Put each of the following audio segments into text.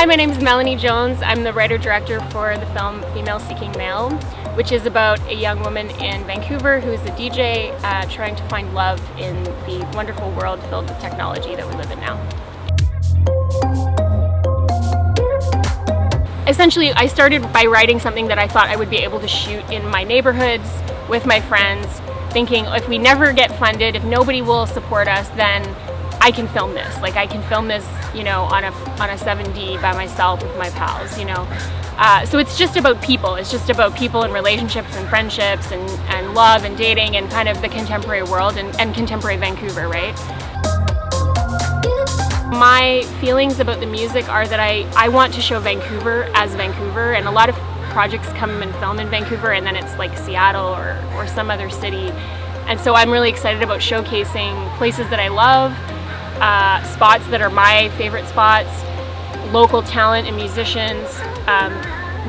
Hi, my name is Melanie Jones. I'm the writer-director for the film Female Seeking Male, which is about a young woman in Vancouver who is a DJ trying to find love in the wonderful world filled with technology that we live in now. Essentially, I started by writing something that I thought I would be able to shoot in my neighborhoods with my friends, thinking if we never get funded, if nobody will support us, then I can film this. Like, I can film this, you know, on a 7D by myself with my pals, you know. So it's just about people. It's just about people and relationships and friendships and love and dating and kind of the contemporary world and contemporary Vancouver, right? My feelings about the music are that I want to show Vancouver as Vancouver, and a lot of projects come and film in Vancouver and then it's like Seattle or some other city. And so I'm really excited about showcasing places that I love, spots that are my favorite spots, local talent and musicians,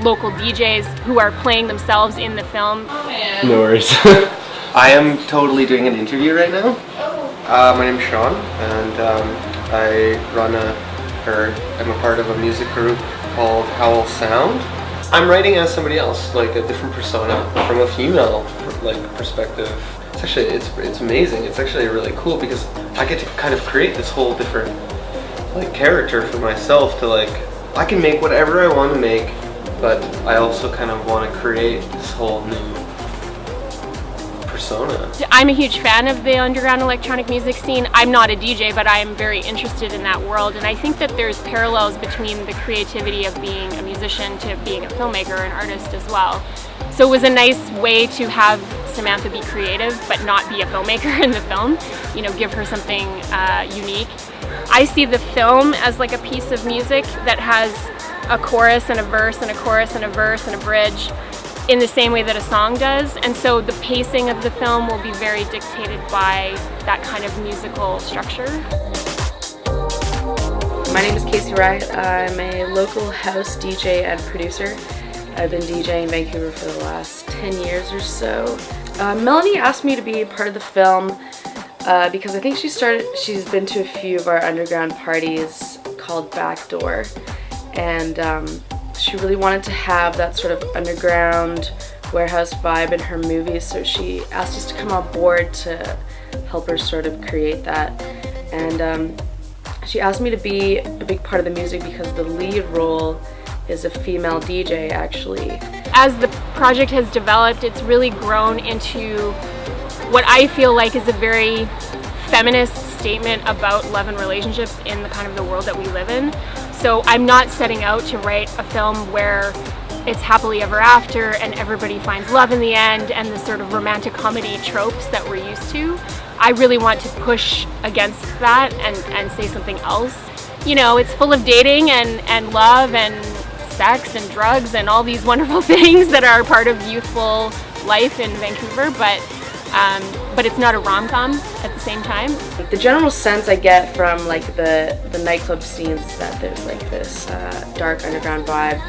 local DJs who are playing themselves in the film. No worries. I am totally doing an interview right now. My name's Sean, and I'm a part of a music group called Howl Sound. I'm writing as somebody else, like a different persona from a female perspective. It's amazing. It's actually really cool because I get to kind of create this whole different character for myself to I can make whatever I want to make, but I also kind of want to create this whole new persona. I'm a huge fan of the underground electronic music scene. I'm not a DJ, but I am very interested in that world, and I think that there's parallels between the creativity of being a musician to being a filmmaker, an artist as well. So it was a nice way to have Samantha be creative but not be a filmmaker in the film, you know, give her something unique. I see the film as like a piece of music that has a chorus and a verse and a chorus and a verse and a bridge in the same way that a song does, and so the pacing of the film will be very dictated by that kind of musical structure. My name is Casey Wright. I'm a local house DJ and producer. I've been DJing in Vancouver for the last 10 years or so. Melanie asked me to be a part of the film because I think she's been to a few of our underground parties called Backdoor, and she really wanted to have that sort of underground warehouse vibe in her movies, so she asked us to come on board to help her sort of create that. And she asked me to be a big part of the music because the lead role is a female DJ, actually. As the project has developed, it's really grown into what I feel like is a very feminist statement about love and relationships in the kind of the world that we live in. So I'm not setting out to write a film where it's happily ever after and everybody finds love in the end and the sort of romantic comedy tropes that we're used to. I really want to push against that and say something else. You know, it's full of dating and love and sex and drugs and all these wonderful things that are part of youthful life in Vancouver, but it's not a rom-com at the same time. The general sense I get from the nightclub scenes is that there's this dark underground vibe,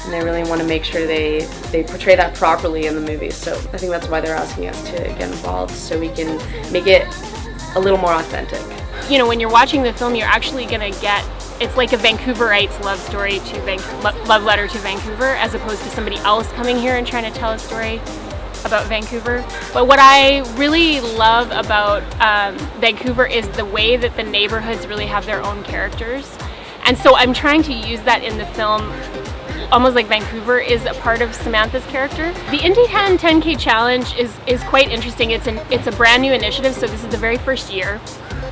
and they really want to make sure they portray that properly in the movie. So I think that's why they're asking us to get involved, so we can make it a little more authentic. You know, when you're watching the film, you're actually gonna get, it's like a Vancouverites love story love letter to Vancouver, as opposed to somebody else coming here and trying to tell a story about Vancouver. But what I really love about Vancouver is the way that the neighborhoods really have their own characters. And so I'm trying to use that in the film, almost like Vancouver is a part of Samantha's character. The IndieCan 10K Challenge is quite interesting. It's a brand new initiative, so this is the very first year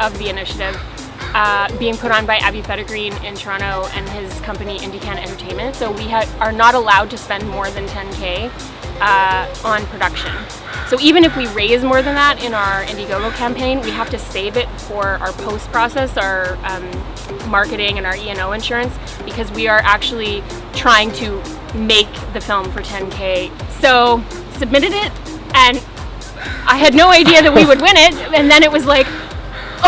of the initiative, being put on by Abby Fettergreen in Toronto and his company IndieCan Entertainment. So we are not allowed to spend more than 10K on production. So even if we raise more than that in our Indiegogo campaign, we have to save it for our post process, our marketing and our E&O insurance, because we are actually trying to make the film for 10K. So submitted it, and I had no idea that we would win it, and then it was like,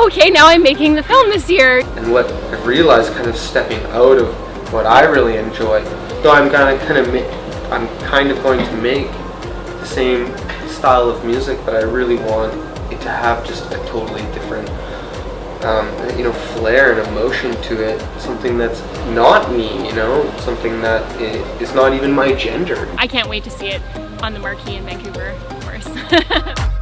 okay, now I'm making the film this year. And what I've realized, kind of stepping out of what I really enjoy, though I'm kind of going to make the same style of music, but I really want it to have just a totally different you know, flair and emotion to it. Something that's not me, you know, something that is not even my gender. I can't wait to see it on the marquee in Vancouver, of course.